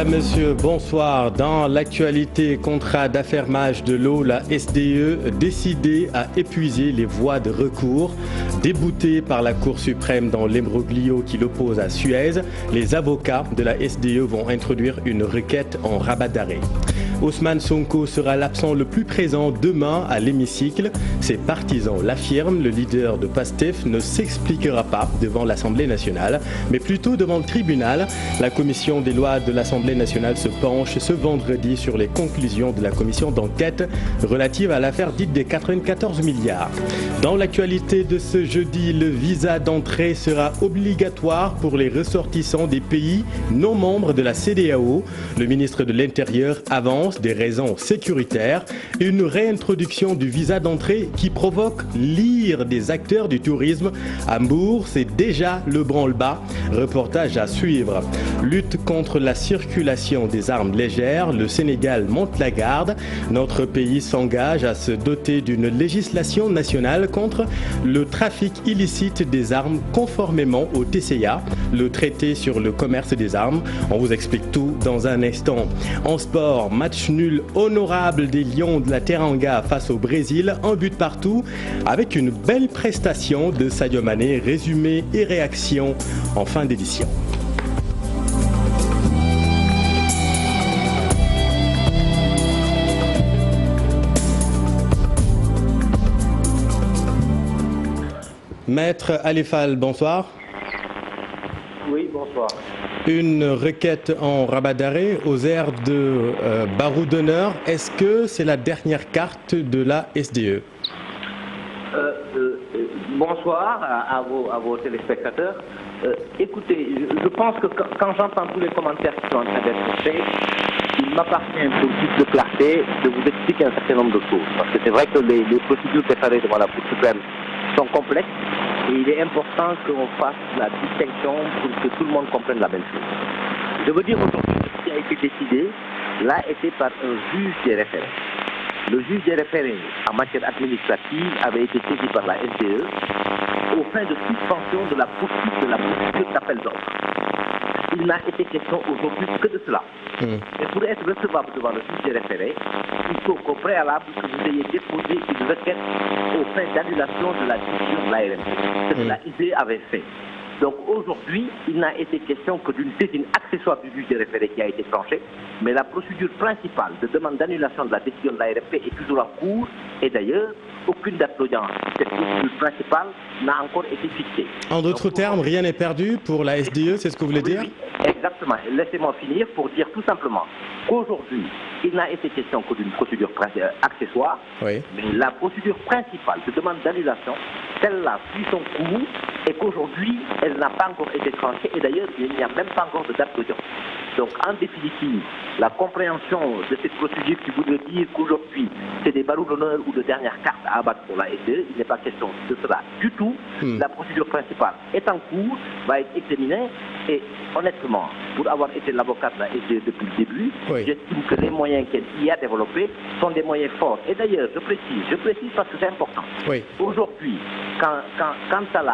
Mesdames, Messieurs, bonsoir. Dans l'actualité, contrat d'affermage de l'eau, la SDE décidée à épuiser les voies de recours. Déboutés par la Cour suprême dans l'imbroglio qui l'oppose à Suez, les avocats de la SDE vont introduire une requête en rabat d'arrêt. Ousmane Sonko sera l'absent le plus présent demain à l'hémicycle. Ses partisans l'affirment, le leader de PASTEF ne s'expliquera pas devant l'Assemblée nationale, mais plutôt devant le tribunal. La commission des lois de l'Assemblée nationale se penche ce vendredi sur les conclusions de la commission d'enquête relative à l'affaire dite des 94 milliards. Dans l'actualité de ce jeudi, le visa d'entrée sera obligatoire pour les ressortissants des pays non membres de la CEDEAO. Le ministre de l'Intérieur avance des raisons sécuritaires, une réintroduction du visa d'entrée qui provoque l'ire des acteurs du tourisme. Hambourg, c'est déjà le branle-bas. Reportage à suivre. Lutte contre la circulation des armes légères, le Sénégal monte la garde. Notre pays s'engage à se doter d'une législation nationale contre le trafic illicite des armes conformément au TCA, le traité sur le commerce des armes. On vous explique tout dans un instant. En sport, match nul honorable des Lions de la Teranga face au Brésil, un but partout, avec une belle prestation de Sadio Mané, résumé et réaction en fin d'édition. Maître Alifal, bonsoir. Oui, bonsoir. Une requête en rabat d'arrêt aux airs de barreau d'honneur. Est-ce que c'est la dernière carte de la SDE? Bonsoir à vos téléspectateurs. Écoutez, je pense que quand j'entends tous les commentaires qui sont en train d'être faits, il m'appartient pour plus de clarté de vous expliquer un certain nombre de choses. Parce que c'est vrai que les procédures préparées devant la Cour suprême sont complexes. Et il est important qu'on fasse la distinction pour que tout le monde comprenne la même chose. Je veux dire aujourd'hui que ce qui a été décidé, l'a été par un juge des référés. Le juge des référés en matière administrative avait été saisi par la SDE au fin de suspension de la poursuite de la procédure d'appel d'offres. Il n'a été question aujourd'hui que de cela. Et pour être recevable devant le juge des référés, il faut qu'au préalable que vous ayez déposé une requête aux fins d'annulation de la décision de l'ARMP. Ce que la SDE avait fait. Donc aujourd'hui, il n'a été question que d'une saisine accessoire du juge des référés qui a été tranchée, mais la procédure principale de demande d'annulation de la décision de l'ARMP est toujours en cours et d'ailleurs, aucune date d'audience. Cette procédure principale n'a encore été fixée. En d'autres termes, rien n'est perdu pour la SDE, c'est ce que vous voulez dire? Oui, exactement. Laissez-moi finir pour dire tout simplement qu'aujourd'hui, il n'a été question que d'une procédure accessoire, mais la procédure principale de demande d'annulation, celle-là suit son cours et qu'aujourd'hui, elle n'a pas encore été tranchée et d'ailleurs, il n'y a même pas encore de date d'audience. Donc, en définitive, la compréhension de cette procédure qui voudrait dire qu'aujourd'hui, c'est des barreaux d'honneur ou de dernière carte à abattre pour la SDE, il n'est pas question de cela du tout. La procédure principale est en cours, va être examinée et honnêtement, pour avoir été l'avocat de la SDE depuis le début, j'estime que les moyens qu'elle y a développés sont des moyens forts. Et d'ailleurs, je précise parce que c'est important. Aujourd'hui, quant à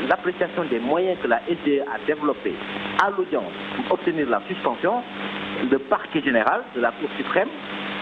l'appréciation des moyens que la SDE a développés à l'audience pour obtenir la suspension, le parquet général de la Cour suprême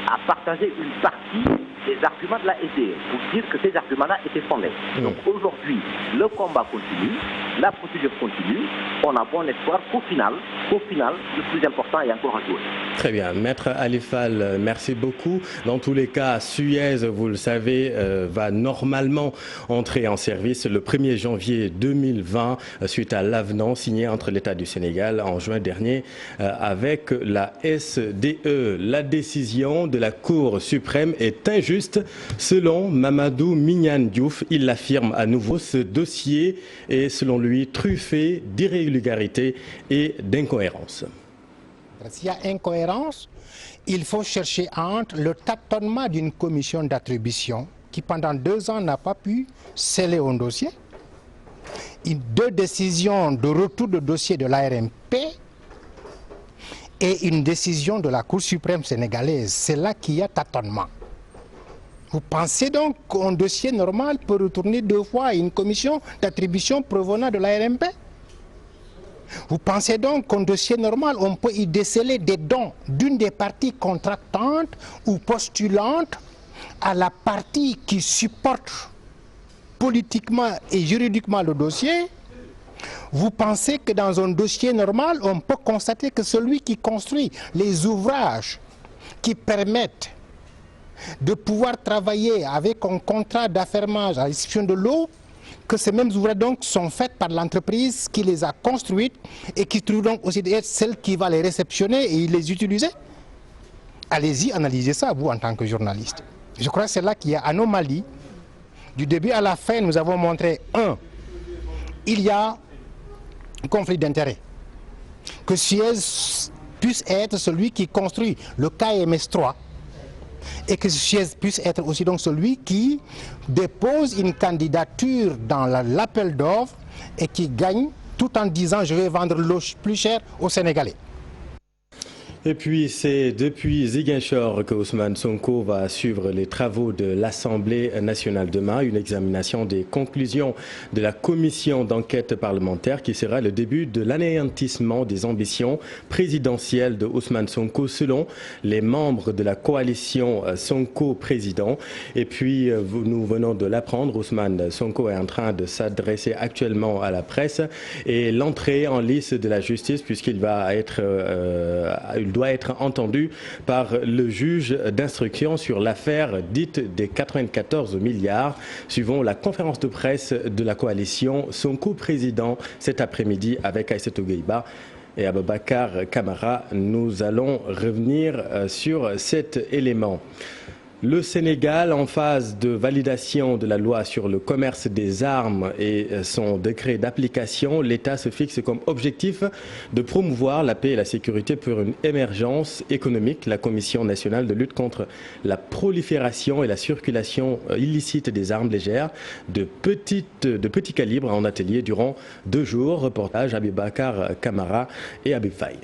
a partagé une partie des arguments de la SDE pour dire que ces arguments-là étaient fondés. Donc aujourd'hui, le combat continue, la procédure continue, on a bon espoir qu'au final, le plus important est encore à jouer. Très bien. Maître Alifal, merci beaucoup. Dans tous les cas, Suez, vous le savez, va normalement entrer en service le 1er janvier 2020 suite à l'avenant signé entre l'État du Sénégal en juin dernier avec la SDE. La décision de la Cour suprême est injuste selon Mamadou Mignane Diouf. Il l'affirme à nouveau. Ce dossier est selon lui truffé d'irrégularités et d'incohérences. S'il y a incohérence, il faut chercher entre le tâtonnement d'une commission d'attribution qui pendant 2 ans n'a pas pu sceller un dossier, 2 décisions de retour de dossier de l'ARMP et une décision de la Cour suprême sénégalaise. C'est là qu'il y a tâtonnement. Vous pensez donc qu'un dossier normal peut retourner 2 fois à une commission d'attribution provenant de l'ARMP? Vous pensez donc qu'un dossier normal, on peut y déceler des dons d'une des parties contractantes ou postulantes à la partie qui supporte politiquement et juridiquement le dossier? Vous pensez que dans un dossier normal, on peut constater que celui qui construit les ouvrages qui permettent de pouvoir travailler avec un contrat d'affermage à la distribution de l'eau, que ces mêmes ouvrages donc sont faits par l'entreprise qui les a construites et qui trouve donc aussi d'être celle qui va les réceptionner et les utiliser? Allez-y, analysez ça, vous, en tant que journaliste. Je crois que c'est là qu'il y a anomalie. Du début à la fin, nous avons montré, il y a un conflit d'intérêts. Que Suez puisse être celui qui construit le KMS 3 et que Suez puisse être aussi donc celui qui dépose une candidature dans l'appel d'offres et qui gagne tout en disant je vais vendre l'eau plus cher aux Sénégalais. Et puis c'est depuis Ziguinchor que Ousmane Sonko va suivre les travaux de l'Assemblée nationale demain, une examination des conclusions de la commission d'enquête parlementaire qui sera le début de l'anéantissement des ambitions présidentielles de Ousmane Sonko selon les membres de la coalition Sonko président. Et puis nous venons de l'apprendre, Ousmane Sonko est en train de s'adresser actuellement à la presse et l'entrée en lice de la justice puisqu'il va être doit être entendu par le juge d'instruction sur l'affaire dite des 94 milliards, suivant la conférence de presse de la coalition Sonko président cet après-midi avec Aïssatou Gueye et Aboubacar Camara. Nous allons revenir sur cet élément. Le Sénégal, en phase de validation de la loi sur le commerce des armes et son décret d'application, l'État se fixe comme objectif de promouvoir la paix et la sécurité pour une émergence économique. La Commission nationale de lutte contre la prolifération et la circulation illicite des armes légères de petit calibre en atelier durant 2 jours. Reportage Aboubacar Camara et Habib Faye.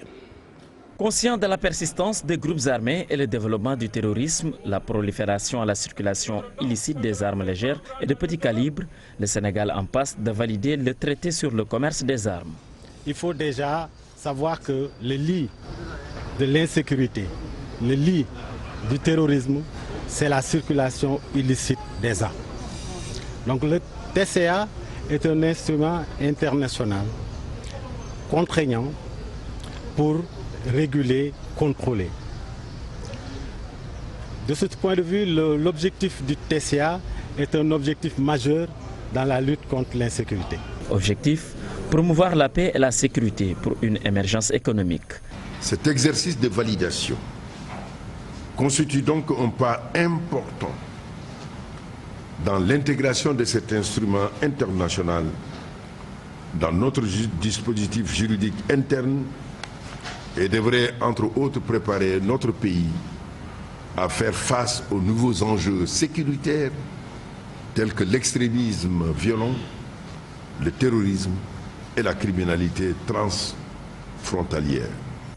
Conscient de la persistance des groupes armés et le développement du terrorisme, la prolifération à la circulation illicite des armes légères et de petit calibre, le Sénégal en passe de valider le traité sur le commerce des armes. Il faut déjà savoir que le lit de l'insécurité, le lit du terrorisme, c'est la circulation illicite des armes. Donc le TCA est un instrument international contraignant pour réguler, contrôler. De ce point de vue, l'objectif du TCA est un objectif majeur dans la lutte contre l'insécurité. Objectif, promouvoir la paix et la sécurité pour une émergence économique. Cet exercice de validation constitue donc un pas important dans l'intégration de cet instrument international dans notre dispositif juridique interne et devrait, entre autres, préparer notre pays à faire face aux nouveaux enjeux sécuritaires tels que l'extrémisme violent, le terrorisme et la criminalité transfrontalière.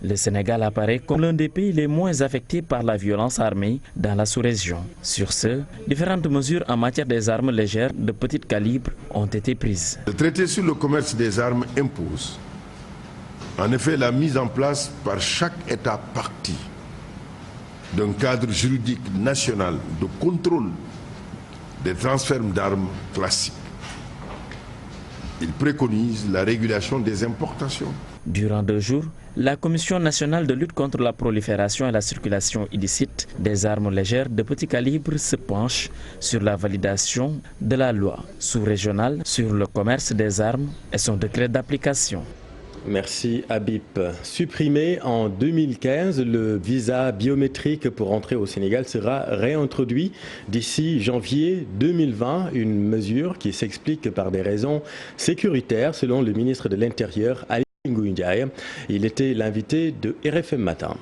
Le Sénégal apparaît comme l'un des pays les moins affectés par la violence armée dans la sous-région. Sur ce, différentes mesures en matière des armes légères de petit calibre ont été prises. Le traité sur le commerce des armes impose en effet la mise en place par chaque État partie d'un cadre juridique national de contrôle des transferts d'armes classiques. Il préconise la régulation des importations. Durant 2 jours, la Commission nationale de lutte contre la prolifération et la circulation illicite des armes légères de petit calibre se penche sur la validation de la loi sous-régionale sur le commerce des armes et son décret d'application. Merci Habib. Supprimé en 2015, le visa biométrique pour entrer au Sénégal sera réintroduit d'ici janvier 2020, une mesure qui s'explique par des raisons sécuritaires selon le ministre de l'Intérieur, Ali Ngouille Ndiaye. Il était l'invité de RFM Matin.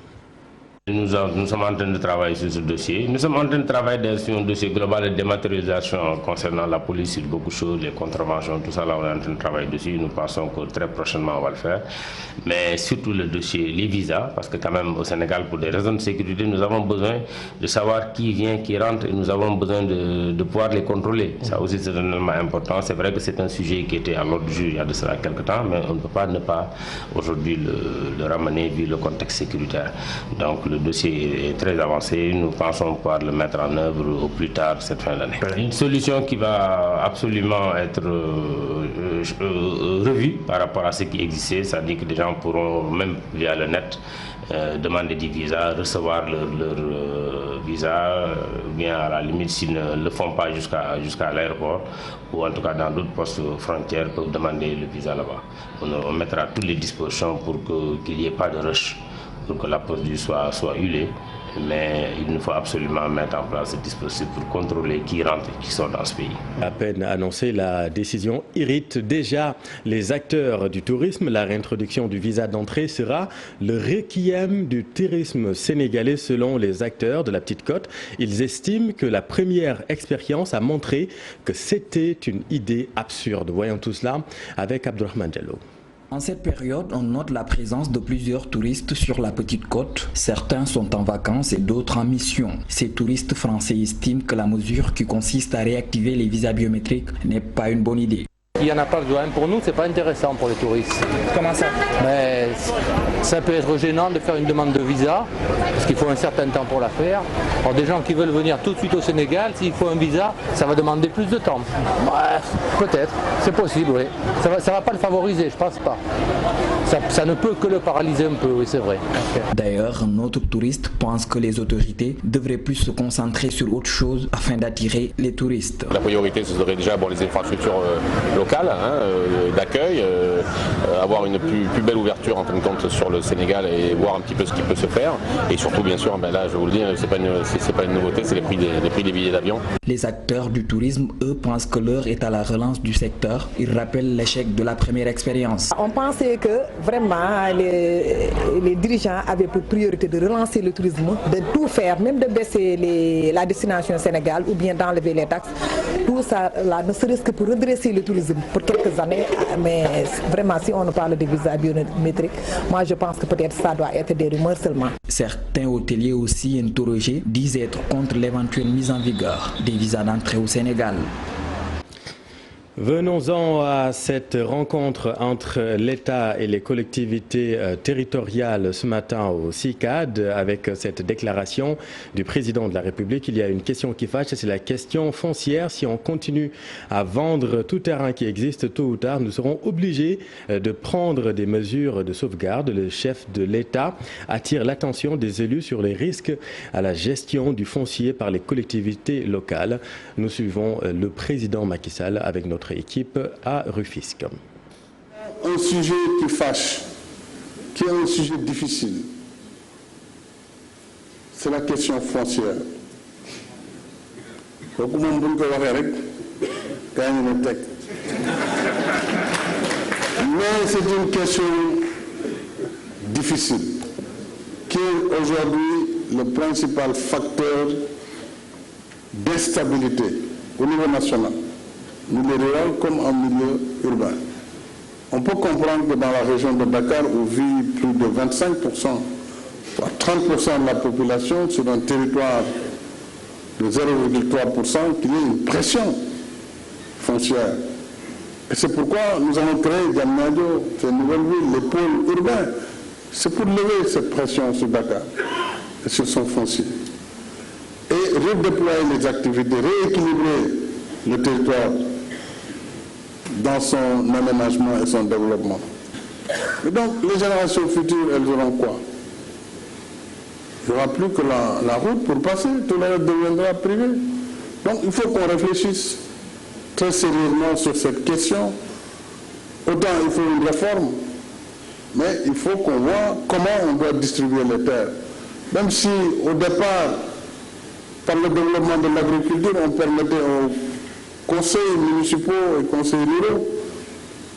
Nous sommes en train de travailler sur ce dossier. Nous sommes en train de travailler sur un dossier global de dématérialisation concernant la police sur beaucoup de choses, les contraventions, tout ça, là, on est en train de travailler dessus. Nous pensons que très prochainement, on va le faire. Mais surtout le dossier, les visas, parce que quand même, au Sénégal, pour des raisons de sécurité, nous avons besoin de savoir qui vient, qui rentre, et nous avons besoin de pouvoir les contrôler. Ça aussi, c'est un élément important. C'est vrai que c'est un sujet qui était à l'ordre du jour il y a de cela quelques temps, mais on ne peut pas ne pas aujourd'hui le ramener vu le contexte sécuritaire. Donc, le dossier est très avancé, nous pensons pouvoir le mettre en œuvre au plus tard cette fin d'année. Une solution qui va absolument être revue par rapport à ce qui existait, c'est-à-dire que des gens pourront même via le net demander des visas, recevoir leur visa, bien à la limite s'ils ne le font pas jusqu'à l'aéroport ou en tout cas dans d'autres postes frontières peuvent demander le visa là-bas. On mettra toutes les dispositions pour qu'il n'y ait pas de rush, pour que la procédure soit huilée, mais il nous faut absolument mettre en place ce dispositif pour contrôler qui rentre et qui sort dans ce pays. À peine annoncée, la décision irrite déjà les acteurs du tourisme. La réintroduction du visa d'entrée sera le requiem du tourisme sénégalais selon les acteurs de la Petite Côte. Ils estiment que la première expérience a montré que c'était une idée absurde. Voyons tout cela avec Abdourahmane Diallo. En cette période, on note la présence de plusieurs touristes sur la Petite Côte. Certains sont en vacances et d'autres en mission. Ces touristes français estiment que la mesure qui consiste à réactiver les visas biométriques n'est pas une bonne idée. Il n'y en a pas besoin. Pour nous, c'est pas intéressant pour les touristes. Comment ça? Mais ça peut être gênant de faire une demande de visa, parce qu'il faut un certain temps pour la faire. Alors des gens qui veulent venir tout de suite au Sénégal, s'il faut un visa, ça va demander plus de temps. Peut-être, c'est possible, oui. Ça va pas le favoriser, je pense pas. Ça ne peut que le paralyser un peu, oui, c'est vrai. D'ailleurs, un autre touriste pense que les autorités devraient plus se concentrer sur autre chose afin d'attirer les touristes. La priorité, ce serait déjà les infrastructures locales, d'accueil, avoir une plus belle ouverture en fin de compte sur le Sénégal et voir un petit peu ce qui peut se faire. Et surtout, bien sûr, là, je vous le dis, c'est pas une nouveauté, c'est les prix des billets d'avion. Les acteurs du tourisme, eux, pensent que l'heure est à la relance du secteur. Ils rappellent l'échec de la première expérience. On pensait que vraiment les dirigeants avaient pour priorité de relancer le tourisme, de tout faire, même de baisser la destination Sénégal ou bien d'enlever les taxes. Tout ça, là, ne serait-ce que pour redresser le tourisme pour quelques années. Mais vraiment, si on parle de visas biométriques, moi je pense que peut-être ça doit être des rumeurs seulement. Certains hôteliers aussi interrogés disent être contre l'éventuelle mise en vigueur des visas d'entrée au Sénégal. Venons-en à cette rencontre entre l'État et les collectivités territoriales ce matin au CICAD avec cette déclaration du président de la République. Il y a une question qui fâche, c'est la question foncière. Si on continue à vendre tout terrain qui existe, tôt ou tard, nous serons obligés de prendre des mesures de sauvegarde. Le chef de l'État attire l'attention des élus sur les risques à la gestion du foncier par les collectivités locales. Nous suivons le président Macky Sall avec notre équipe à Rufisque. Un sujet qui fâche, qui est un sujet difficile, c'est la question foncière. Mais c'est une question difficile, qui est aujourd'hui le principal facteur d'instabilité au niveau national, milieu rural comme en milieu urbain. On peut comprendre que dans la région de Dakar, où vit plus de 25%, voire 30% de la population sur un territoire de 0,3%, qu'il y ait une pression foncière. Et c'est pourquoi nous avons créé Diamniadio, ces nouvelles villes, les pôles urbains. C'est pour lever cette pression sur Dakar et sur son foncier. Et redéployer les activités, rééquilibrer le territoire dans son aménagement et son développement. Et donc, les générations futures, elles auront quoi? Il n'y aura plus que la route pour passer, tout le reste deviendra privé. Donc, il faut qu'on réfléchisse très sérieusement sur cette question. Autant il faut une réforme, mais il faut qu'on voit comment on doit distribuer les terres. Même si, au départ, par le développement de l'agriculture, on permettait aux conseils municipaux et conseils ruraux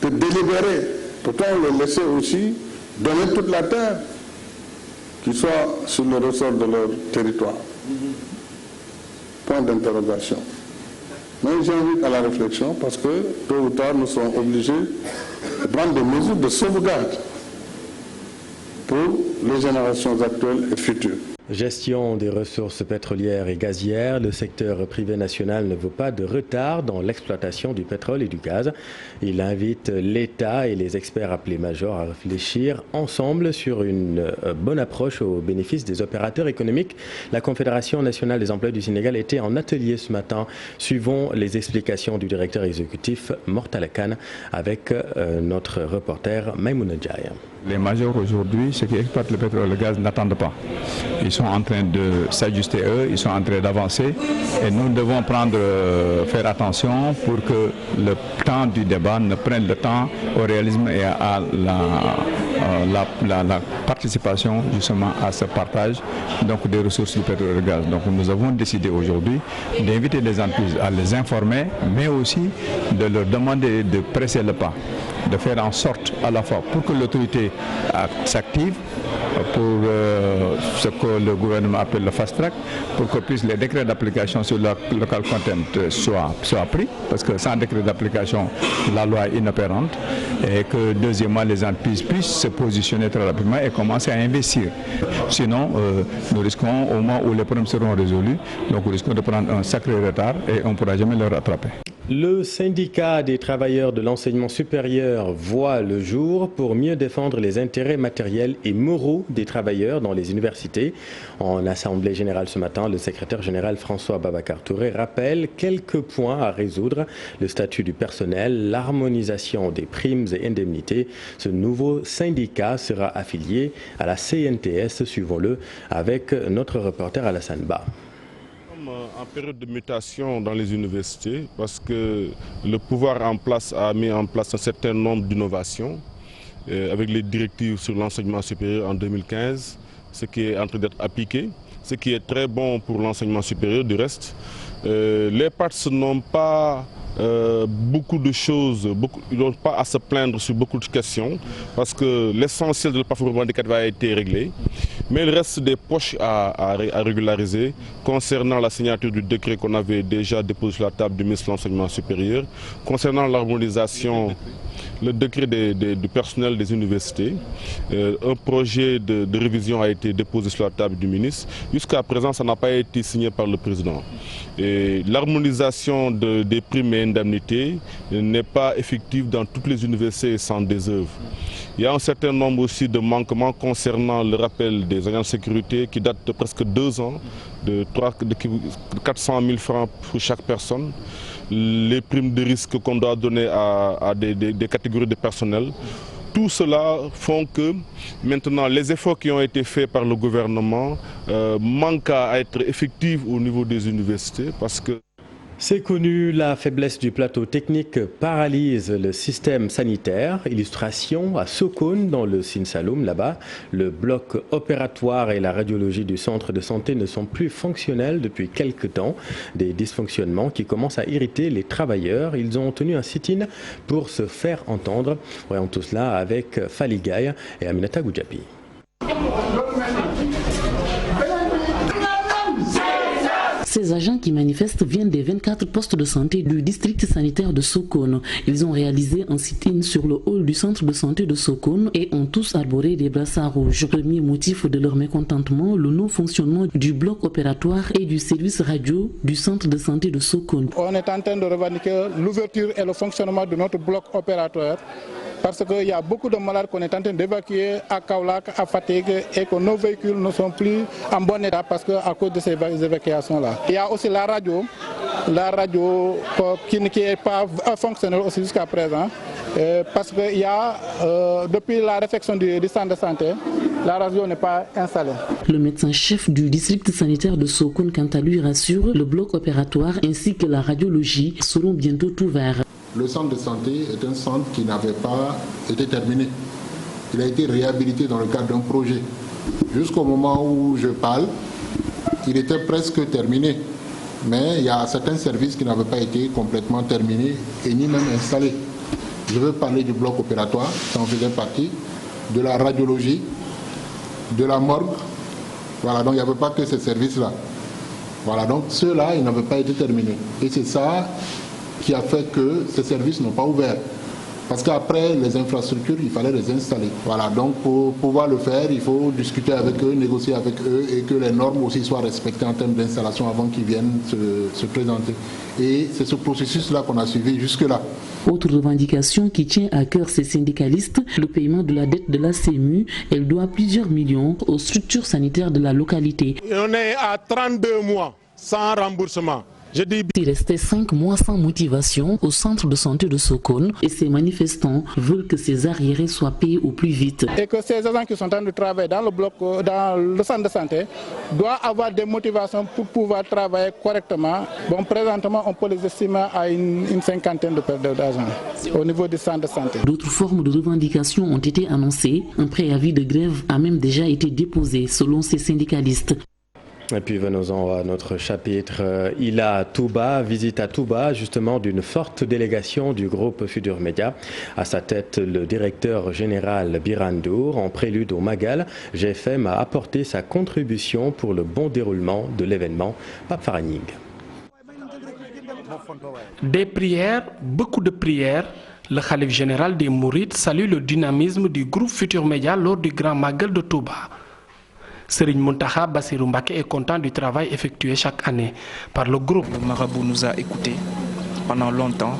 de délibérer. Pourtant, on les laissait aussi donner toute la terre. qui soient sur le ressort de leur territoire. Point d'interrogation. Mais j'invite à la réflexion parce que tôt ou tard nous serons obligés de prendre des mesures de sauvegarde pour les générations actuelles et futures. Gestion des ressources pétrolières et gazières, le secteur privé national ne veut pas de retard dans l'exploitation du pétrole et du gaz. Il invite l'État et les experts appelés majors à réfléchir ensemble sur une bonne approche au bénéfice des opérateurs économiques. La Confédération nationale des employeurs du Sénégal était en atelier ce matin. Suivons les explications du directeur exécutif Mortala Kane avec notre reporter Maïmouna Ndiaye. Les majors aujourd'hui, ceux qui exploitent le pétrole et le gaz, n'attendent pas. Ils sont en train de s'ajuster eux, ils sont en train d'avancer et nous devons faire attention pour que le temps du débat ne prenne le temps au réalisme et à la participation justement à ce partage donc, des ressources du pétrole et du gaz. Donc nous avons décidé aujourd'hui d'inviter les entreprises à les informer, mais aussi de leur demander de presser le pas, de faire en sorte à la fois pour que l'autorité s'active pour ce que le gouvernement appelle le fast track, pour que les décrets d'application sur le local content soient pris, parce que sans décret d'application, la loi est inopérante, et que deuxièmement, les entreprises puissent se positionner très rapidement et commencer à investir. Sinon, nous risquons, au moment où les problèmes seront résolus, donc nous risquons de prendre un sacré retard et on ne pourra jamais le rattraper. Le syndicat des travailleurs de l'enseignement supérieur voit le jour pour mieux défendre les intérêts matériels et moraux des travailleurs dans les universités. En assemblée générale ce matin, le secrétaire général François Babacar Touré rappelle quelques points à résoudre: le statut du personnel, l'harmonisation des primes et indemnités. Ce nouveau syndicat sera affilié à la CNTS, suivons-le avec notre reporter Alassane Ba. En période de mutation dans les universités, parce que le pouvoir en place a mis en place un certain nombre d'innovations avec les directives sur l'enseignement supérieur en 2015, ce qui est en train d'être appliqué, ce qui est très bon pour l'enseignement supérieur du reste. Les partis n'ont pas beaucoup de choses, ils n'ont pas à se plaindre sur beaucoup de questions, parce que l'essentiel de l'approfondissement des cadres a été réglé. Mais il reste des poches à régulariser concernant la signature du décret qu'on avait déjà déposé sur la table du ministre de l'Enseignement supérieur, concernant l'harmonisation, le décret du personnel des universités. Un projet de révision a été déposé sur la table du ministre. Jusqu'à présent, ça n'a pas été signé par le président. L'harmonisation des primes et indemnités n'est pas effective dans toutes les universités sans désœuvre. Il y a un certain nombre aussi de manquements concernant le rappel des agents de sécurité qui date de presque 2 ans, de 400 000 francs pour chaque personne. Les primes de risque qu'on doit donner à des catégories de personnel. Tout cela font que maintenant les efforts qui ont été faits par le gouvernement manquent à être effectifs au niveau des universités parce que... C'est connu, la faiblesse du plateau technique paralyse le système sanitaire. Illustration à Sokone, dans le Sine Saloum, là-bas. Le bloc opératoire et la radiologie du centre de santé ne sont plus fonctionnels depuis quelques temps. Des dysfonctionnements qui commencent à irriter les travailleurs. Ils ont tenu un sit-in pour se faire entendre. Voyons tout cela avec Fali Gaye et Aminata Goudjapi. Ces agents qui manifestent viennent des 24 postes de santé du district sanitaire de Sokone. Ils ont réalisé un sit-in sur le hall du centre de santé de Sokone et ont tous arboré des brassards rouges. Premier motif de leur mécontentement, le non-fonctionnement du bloc opératoire et du service radio du centre de santé de Sokone. On est en train de revendiquer l'ouverture et le fonctionnement de notre bloc opératoire parce qu'il y a beaucoup de malades qu'on est en train d'évacuer à Kaolack, à Fatigue et que nos véhicules ne sont plus en bon état parce qu'à cause de ces évacuations-là. Il y a aussi la radio qui n'est pas fonctionnelle aussi jusqu'à présent parce que depuis la réfection du centre de santé, la radio n'est pas installée. Le médecin-chef du district sanitaire de Sokone, quant à lui, rassure, le bloc opératoire ainsi que la radiologie seront bientôt ouverts. Le centre de santé est un centre qui n'avait pas été terminé. Il a été réhabilité dans le cadre d'un projet. Jusqu'au moment où je parle, il était presque terminé. Mais il y a certains services qui n'avaient pas été complètement terminés et ni même installés. Je veux parler du bloc opératoire, ça en faisait partie, de la radiologie, de la morgue Voilà, donc il n'y avait pas que ces services-là. Voilà, donc ceux-là, ils n'avaient pas été terminés. Et c'est ça qui a fait que ces services n'ont pas ouvert. Parce qu'après, les infrastructures, il fallait les installer. Voilà, donc pour pouvoir le faire, il faut discuter avec eux, négocier avec eux et que les normes aussi soient respectées en termes d'installation avant qu'ils viennent se présenter. Et c'est ce processus-là qu'on a suivi jusque-là. Autre revendication qui tient à cœur ces syndicalistes, le paiement de la dette de la CEMU. Elle doit plusieurs millions aux structures sanitaires de la localité. On est à 32 mois sans remboursement. Il restait 5 mois sans motivation au centre de santé de Sokone et ces manifestants veulent que ces arriérés soient payés au plus vite. Et que ces agents qui sont en train de travailler dans le centre de santé doivent avoir des motivations pour pouvoir travailler correctement. Bon, présentement, on peut les estimer à une cinquantaine d'agents au niveau du centre de santé. D'autres formes de revendications ont été annoncées. Un préavis de grève a même déjà été déposé selon ces syndicalistes. Et puis venons-en à notre chapitre Ila Touba, visite à Touba justement d'une forte délégation du groupe Futurs Médias. À sa tête, le directeur général Birandour. En prélude au Magal, GFM a apporté sa contribution pour le bon déroulement de l'événement. Pape Faraning. Des prières, beaucoup de prières. Le Khalif général des Mourides salue le dynamisme du groupe Futurs Médias lors du Grand Magal de Touba. Serigne Mountakha Bassirou Mbacké est content du travail effectué chaque année par le groupe. Le marabout nous a écoutés pendant longtemps.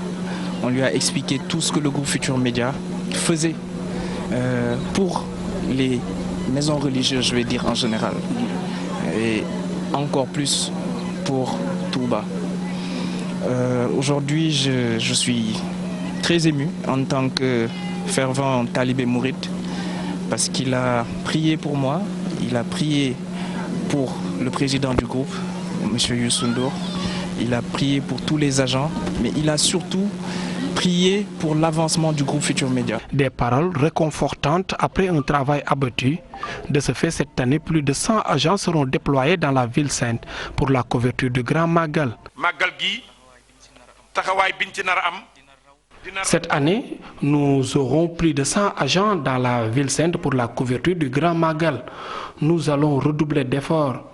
On lui a expliqué tout ce que le groupe Futurs Médias faisait pour les maisons religieuses, je vais dire en général, et encore plus pour Touba. Aujourd'hui, je suis très ému en tant que fervent talibé mouride parce qu'il a prié pour moi. Il a prié pour le président du groupe, M. Youssou Ndour. Il a prié pour tous les agents, mais il a surtout prié pour l'avancement du groupe Futurs Médias. Des paroles réconfortantes après un travail abattu. De ce fait, cette année, plus de 100 agents seront déployés dans la ville sainte pour la couverture du Grand Magal. Cette année, nous aurons plus de 100 agents dans la ville sainte pour la couverture du Grand Magal. Nous allons redoubler d'efforts.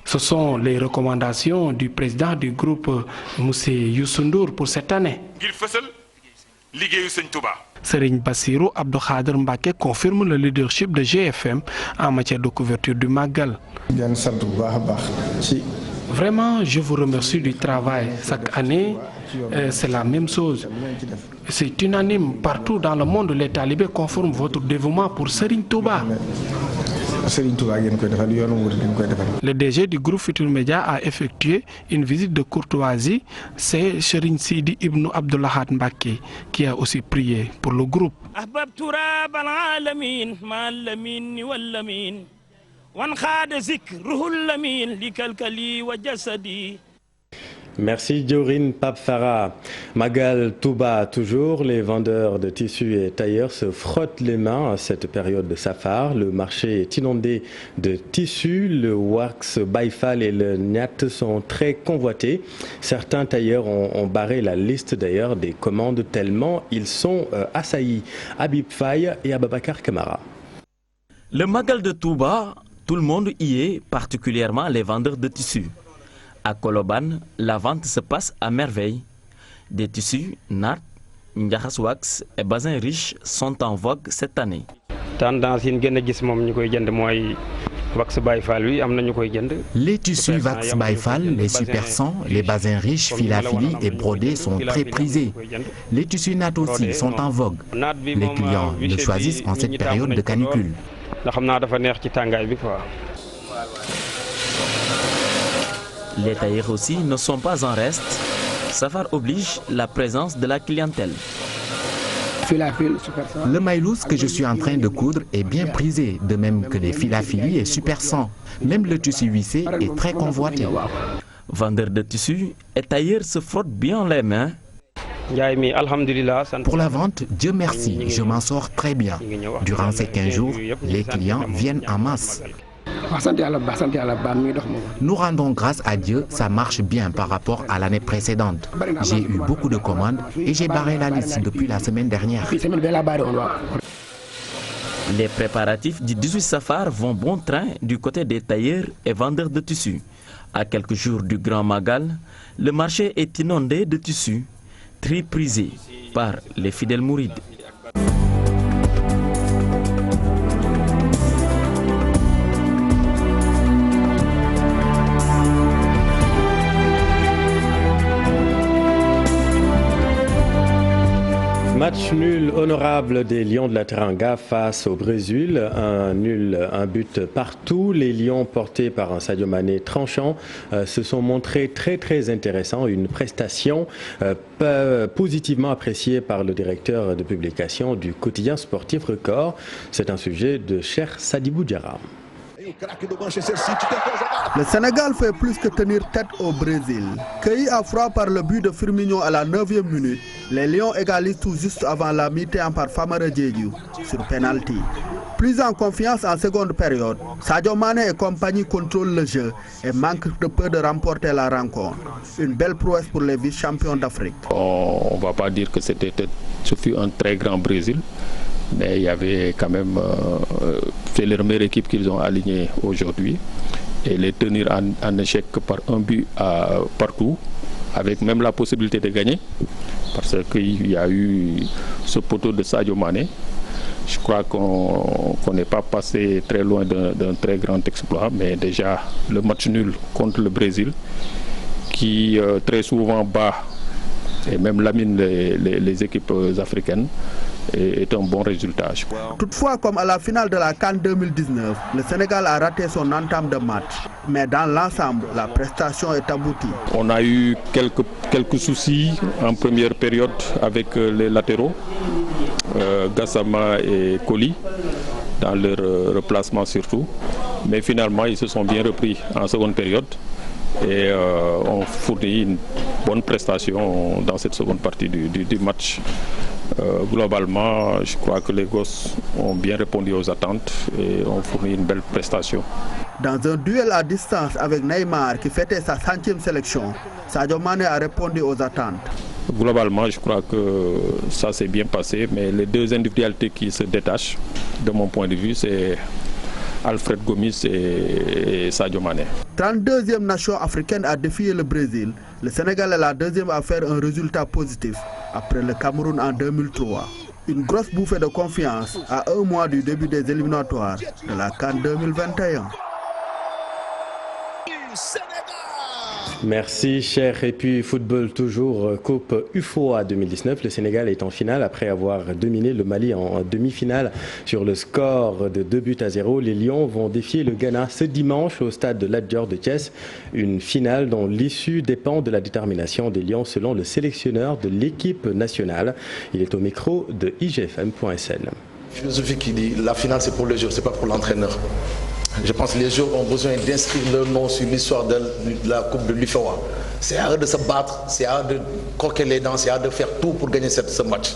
Ce sont les recommandations du président du groupe, M. Youssou Ndour, pour cette année. Serigne Bassirou Abdou Khadr Mbacké confirme le leadership de GFM en matière de couverture du Magal. Vraiment, je vous remercie du travail. Chaque année, c'est la même chose. C'est unanime. Partout dans le monde, les talibés conforment votre dévouement pour Serigne Touba. Le DG du groupe Futurs Médias a effectué une visite de courtoisie. C'est Serigne Sidi Ibn Abdoulahad Mbacké qui a aussi prié pour le groupe. Merci Diourine Pape Farah. Magal Touba toujours, les vendeurs de tissus et tailleurs se frottent les mains à cette période de safar. Le marché est inondé de tissus, le wax Baïfal et le Nyat sont très convoités. Certains tailleurs ont barré la liste d'ailleurs des commandes tellement ils sont assaillis. Habib Faye et Ababakar Kamara. Le Magal de Touba, tout le monde y est, particulièrement les vendeurs de tissus. À Koloban, la vente se passe à merveille. Des tissus, nat, njaxas wax et bazins riches sont en vogue cette année. Les tissus wax Baïfal, les super 100, les bazins riches, filafili et brodés sont très prisés. Les tissus nat aussi sont en vogue. Les clients le choisissent en cette période de canicule. Les tailleurs aussi ne sont pas en reste. Safar oblige la présence de la clientèle. Le maïlous que je suis en train de coudre est bien prisé, de même que les filafili et super 100. Même le tissu vissé est très convoité. Vendeurs de tissus et tailleurs se frottent bien les mains. Pour la vente, Dieu merci, je m'en sors très bien. Durant ces 15 jours, les clients viennent en masse. Nous rendons grâce à Dieu, ça marche bien par rapport à l'année précédente. J'ai eu beaucoup de commandes et j'ai barré la liste depuis la semaine dernière. Les préparatifs du 18 Safar vont bon train du côté des tailleurs et vendeurs de tissus. À quelques jours du Grand Magal, le marché est inondé de tissus, très prisés par les fidèles mourides. Match nul honorable des Lions de la Teranga face au Brésil. Un nul, un but partout. Les Lions portés par un Sadio Mané tranchant se sont montrés très intéressants. Une prestation positivement appréciée par le directeur de publication du quotidien sportif Record. C'est un sujet de Cheikh Sadibou Diarra. Le Sénégal fait plus que tenir tête au Brésil. Cueillis à froid par le but de Firmino à la 9e minute, les Lions égalisent tout juste avant la mi-temps par Famara Diédhiou sur penalty. Plus en confiance en seconde période, Sadio Mané et compagnie contrôlent le jeu et manquent de peu de remporter la rencontre. Une belle prouesse pour les vice-champions d'Afrique. On ne va pas dire que ce fut un très grand Brésil. Mais il y avait quand même, c'est leur meilleure équipe qu'ils ont alignée aujourd'hui. Et les tenir en échec par un but partout, avec même la possibilité de gagner. Parce qu'il y a eu ce poteau de Sadio Mané. Je crois qu'on n'est pas passé très loin d'un très grand exploit. Mais déjà, le match nul contre le Brésil, qui très souvent bat et même lamine les équipes africaines, est un bon résultat. Toutefois, comme à la finale de la CAN 2019, le Sénégal a raté son entame de match. Mais dans l'ensemble, la prestation est aboutie. On a eu quelques soucis en première période avec les latéraux, Gassama et Koli, dans leur replacement surtout. Mais finalement, ils se sont bien repris en seconde période et ont fourni une bonne prestation dans cette seconde partie du match. Globalement, je crois que les gosses ont bien répondu aux attentes et ont fourni une belle prestation. Dans un duel à distance avec Neymar qui fêtait sa 100e sélection, Sadio Mané a répondu aux attentes. Globalement, je crois que ça s'est bien passé, mais les deux individualités qui se détachent, de mon point de vue, c'est Alfred Gomis et Sadio Mané. 32e nation africaine à défier le Brésil, le Sénégal est la deuxième à faire un résultat positif après le Cameroun en 2003. Une grosse bouffée de confiance à un mois du début des éliminatoires de la CAN 2021. Merci cher. Et puis football toujours, Coupe UFOA 2019. Le Sénégal est en finale après avoir dominé le Mali en demi-finale sur le score de 2-0. Les Lions vont défier le Ghana ce dimanche au stade de Lat Dior de Thiès. Une finale dont l'issue dépend de la détermination des Lions selon le sélectionneur de l'équipe nationale. Il est au micro de IGFM.sn. Philosophie qui dit la finale c'est pour le joueur, c'est pas pour l'entraîneur. Je pense que les joueurs ont besoin d'inscrire leur nom sur l'histoire de la Coupe de l'UFOA. C'est à eux de se battre, c'est à eux de croquer les dents, c'est à eux de faire tout pour gagner ce match.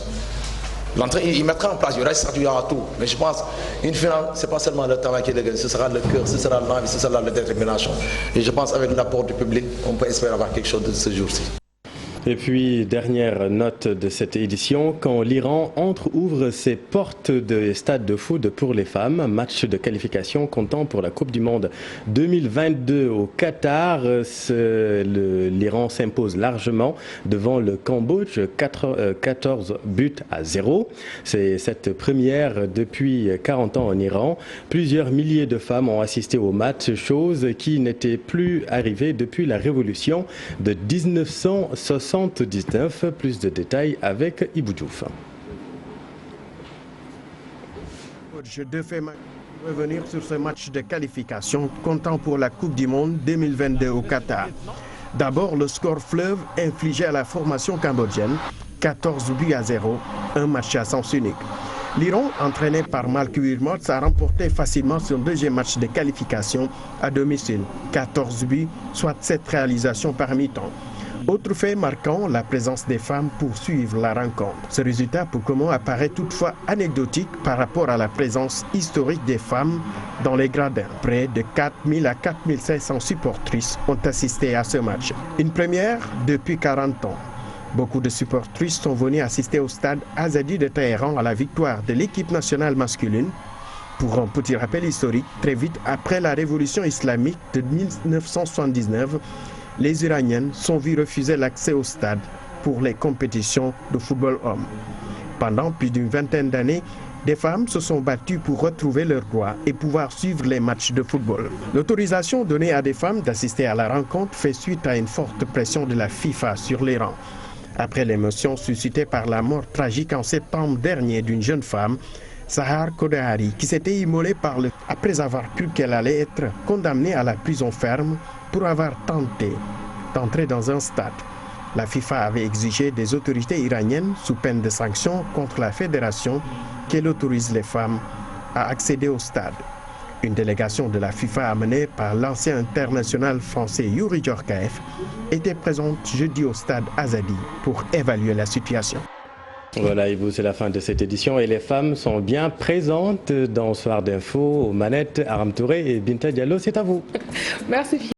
L'entraîneur, il mettra en place, il y aura tout. Mais je pense qu'une finale, ce n'est pas seulement le travail qui est gagné, ce sera le cœur, ce sera l'envie, ce sera la détermination. Et je pense qu'avec l'apport du public, on peut espérer avoir quelque chose de ce jour-ci. Et puis, dernière note de cette édition, quand l'Iran ouvre ses portes des stades de foot pour les femmes, match de qualification comptant pour la Coupe du Monde 2022 au Qatar. L'Iran s'impose largement devant le Cambodge, 14-0. C'est cette première depuis 40 ans en Iran. Plusieurs milliers de femmes ont assisté au match, chose qui n'était plus arrivée depuis la révolution de 1979. Plus de détails avec Ibou Diouf. Je devais revenir sur ce match de qualification comptant pour la Coupe du Monde 2022 au Qatar. D'abord, le score fleuve infligé à la formation cambodgienne, 14-0, un match à sens unique. L'Iran, entraîné par Malky Wilmots, a remporté facilement son deuxième match de qualification à domicile, 14 buts, soit 7 réalisations par mi-temps. Autre fait marquant, la présence des femmes pour suivre la rencontre. Ce résultat pour comment apparaît toutefois anecdotique par rapport à la présence historique des femmes dans les gradins. Près de 4000 à 4500 supportrices ont assisté à ce match. Une première depuis 40 ans. Beaucoup de supportrices sont venues assister au stade Azadi de Téhéran à la victoire de l'équipe nationale masculine Pour un petit rappel historique, très vite après la révolution islamique de 1979, les Iraniennes sont vues refuser l'accès au stade pour les compétitions de football homme. Pendant plus d'une vingtaine d'années, des femmes se sont battues pour retrouver leurs droits et pouvoir suivre les matchs de football. L'autorisation donnée à des femmes d'assister à la rencontre fait suite à une forte pression de la FIFA sur l'Iran. Après l'émotion suscitée par la mort tragique en septembre dernier d'une jeune femme, Sahar Kodahari, qui s'était immolée après avoir cru qu'elle allait être condamnée à la prison ferme pour avoir tenté d'entrer dans un stade. La FIFA avait exigé des autorités iraniennes, sous peine de sanctions contre la fédération, qu'elle autorise les femmes à accéder au stade. Une délégation de la FIFA amenée par l'ancien international français Youri Djorkaeff était présente jeudi au stade Azadi pour évaluer la situation. Voilà, et vous, c'est la fin de cette édition et les femmes sont bien présentes dans Soir d'Info aux manettes. Aram Touré et Binta Diallo, c'est à vous. Merci.